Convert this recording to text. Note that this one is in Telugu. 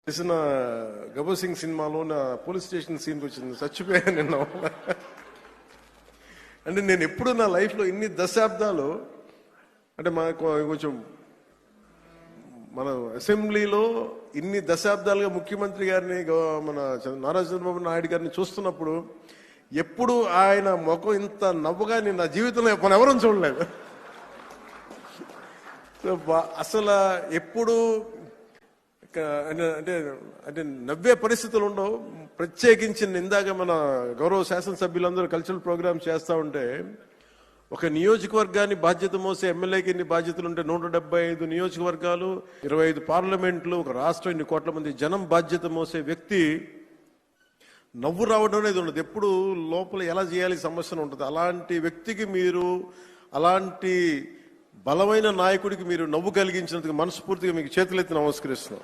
చేసిన గబ్బర్ సింగ్ సినిమాలో నా పోలీస్ స్టేషన్ సీన్కి వచ్చింది, చచ్చిపోయాను నిన్న. అంటే నేను ఎప్పుడు నా లైఫ్లో ఇన్ని దశాబ్దాలు, అంటే కొంచెం మన అసెంబ్లీలో ఇన్ని దశాబ్దాలుగా ముఖ్యమంత్రి గారిని, మన నారా చంద్రబాబు నాయుడు గారిని చూస్తున్నప్పుడు ఎప్పుడు ఆయన ముఖం ఇంత నవ్వుగా నేను నా జీవితంలో మనం ఎవరూ చూడలేదు. అసలు ఎప్పుడు అంటే అంటే నవ్వే పరిస్థితులు ఉండవు. ప్రత్యేకించి ఇందాక మన గౌరవ శాసనసభ్యులందరూ కల్చరల్ ప్రోగ్రామ్స్ చేస్తూ ఉంటే, ఒక నియోజకవర్గాన్ని బాధ్యత మోసే ఎమ్మెల్యేకి ఎన్ని బాధ్యతలు ఉంటే 175 నియోజకవర్గాలు, 25 పార్లమెంట్లు, ఒక రాష్ట్రం, ఇన్ని కోట్ల మంది జనం బాధ్యత మోసే వ్యక్తి నవ్వు రావడం అనేది ఉండదు. ఎప్పుడు లోపల ఎలా చేయాలి సమస్యను ఉంటుంది. అలాంటి వ్యక్తికి మీరు, అలాంటి బలమైన నాయకుడికి మీరు నవ్వు కలిగించినందుకు మనస్ఫూర్తిగా మీకు చేతులెత్తి నమస్కరిస్తున్నాం.